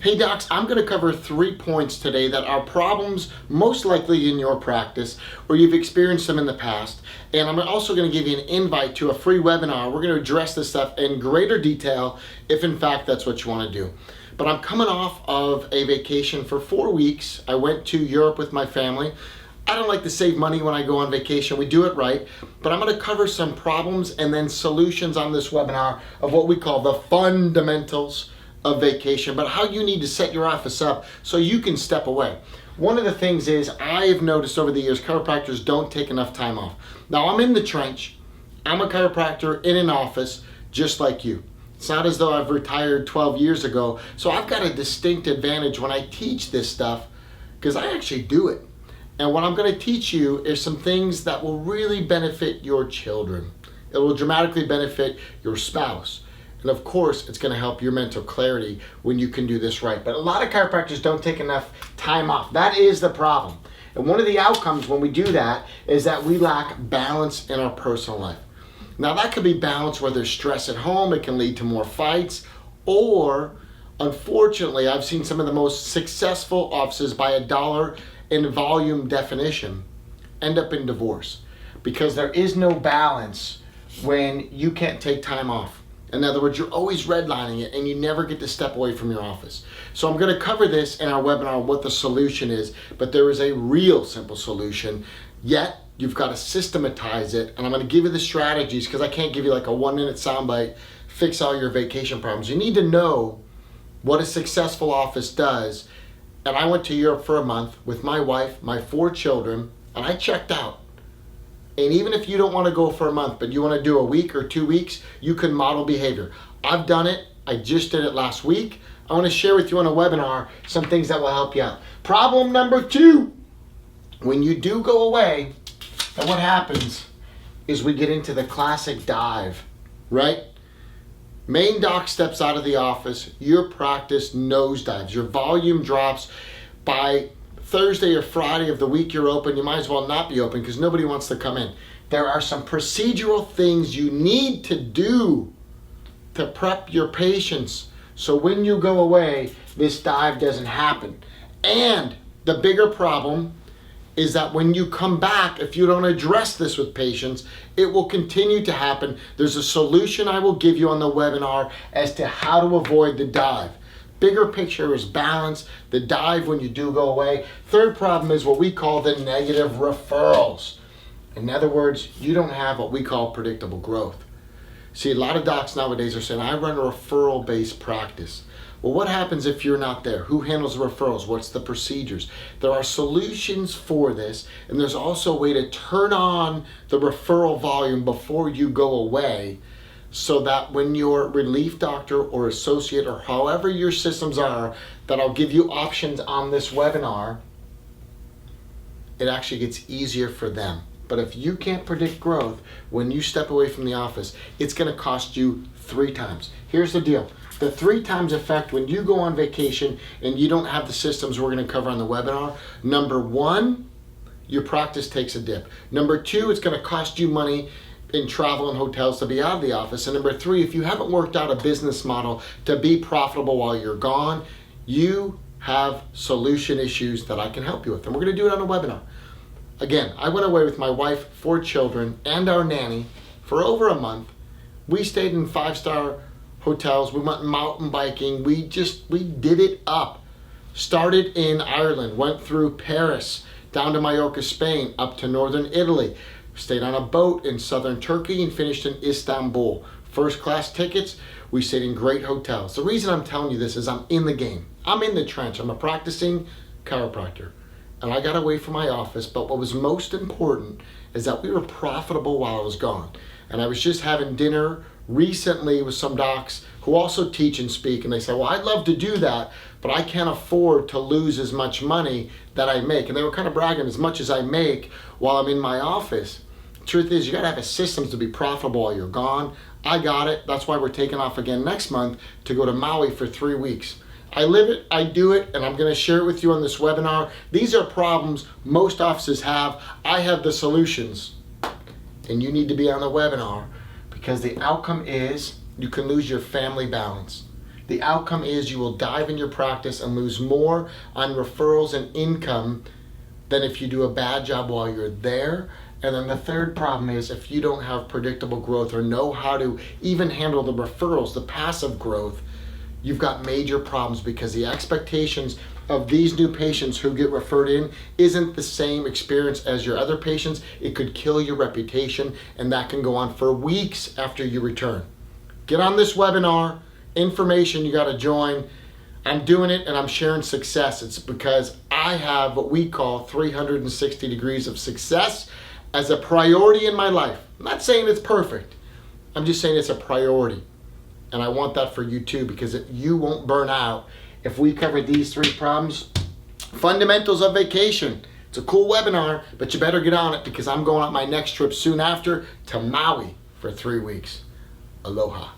Hey docs, I'm going to cover 3 points today that are problems most likely in your practice or you've experienced them in the past. And I'm also going to give you an invite to a free webinar. We're going to address this stuff in greater detail if in fact that's what you want to do. But I'm coming off of a vacation for 4 weeks. I went to Europe with my family. I don't like to save money when I go on vacation. We do it right. But I'm going to cover some problems and then solutions on this webinar of what we call the fundamentals of vacation, but how you need to set your office up so you can step away. One of the things is I've noticed over the years chiropractors don't take enough time off. Now I'm in the trench. I'm a chiropractor in an office just like you. It's not as though I've retired 12 years ago, so I've got a distinct advantage when I teach this stuff because I actually do it. And what I'm going to teach you is some things that will really benefit your children. It will dramatically benefit your spouse. And of course, it's going to help your mental clarity when you can do this right. But a lot of chiropractors don't take enough time off. That is the problem. And one of the outcomes when we do that is that we lack balance in our personal life. Now that could be balance where there's stress at home. It can lead to more fights. Or, unfortunately, I've seen some of the most successful offices by a dollar in volume definition end up in divorce. Because there is no balance when you can't take time off. In other words, you're always redlining it and you never get to step away from your office. So I'm going to cover this in our webinar, what the solution is, but there is a real simple solution, yet you've got to systematize it. And I'm going to give you the strategies because I can't give you like a 1-minute soundbite, fix all your vacation problems. You need to know what a successful office does. And I went to Europe for a month with my wife, my 4 children, and I checked out. And even if you don't want to go for a month, but you want to do a week or 2 weeks, you can model behavior. I've done it. I just did it last week. I want to share with you on a webinar some things that will help you out. Problem number 2, when you do go away, and what happens is we get into the classic dive, right? Main doc steps out of the office, your practice nosedives, your volume drops. By Thursday or Friday of the week you're open, you might as well not be open because nobody wants to come in. There are some procedural things you need to do to prep your patients so when you go away, this dive doesn't happen. And the bigger problem is that when you come back, if you don't address this with patients, it will continue to happen. There's a solution I will give you on the webinar as to how to avoid the dive. Bigger picture is balance, the dive when you do go away. Third problem is what we call the negative referrals. In other words, you don't have what we call predictable growth. See, a lot of docs nowadays are saying, I run a referral-based practice. Well, what happens if you're not there? Who handles the referrals? What's the procedures? There are solutions for this, and there's also a way to turn on the referral volume before you go away, so that when your relief doctor or associate or however your systems are, that I'll give you options on this webinar, it actually gets easier for them. But if you can't predict growth when you step away from the office, it's going to cost you 3 times. Here's the deal. The 3 times effect when you go on vacation and you don't have the systems we're going to cover on the webinar. Number 1, your practice takes a dip. Number 2, it's going to cost you money in travel and hotels to be out of the office. And number 3, if you haven't worked out a business model to be profitable while you're gone, you have solution issues that I can help you with. And we're going to do it on a webinar. Again, I went away with my wife, 4 children, and our nanny for over a month. We stayed in 5-star hotels. We went mountain biking. We did it up. Started in Ireland, went through Paris, down to Mallorca, Spain, up to northern Italy. Stayed on a boat in southern Turkey and finished in Istanbul. First class tickets, we stayed in great hotels. The reason I'm telling you this is I'm in the game. I'm in the trench. I'm a practicing chiropractor. And I got away from my office, but what was most important is that we were profitable while I was gone. And I was just having dinner recently with some docs who also teach and speak, and they said, well, I'd love to do that, but I can't afford to lose as much money that I make. And they were kind of bragging, as much as I make while I'm in my office. The truth is, you gotta have a system to be profitable while you're gone. I got it. That's why we're taking off again next month to go to Maui for 3 weeks. I live it, I do it, and I'm gonna share it with you on this webinar. These are problems most offices have. I have the solutions, and you need to be on the webinar because the outcome is you can lose your family balance. The outcome is you will dive in your practice and lose more on referrals and income than if you do a bad job while you're there. And then the third problem is if you don't have predictable growth or know how to even handle the referrals, the passive growth, you've got major problems because the expectations of these new patients who get referred in isn't the same experience as your other patients. It could kill your reputation, and that can go on for weeks after you return. Get on this webinar. Information you got to join. I'm doing it and I'm sharing success. It's because I have what we call 360 degrees of success as a priority in my life. I'm not saying it's perfect. I'm just saying it's a priority. And I want that for you too, because you won't burn out if we cover these 3 problems. Fundamentals of vacation. It's a cool webinar, but you better get on it because I'm going on my next trip soon after to Maui for 3 weeks. Aloha.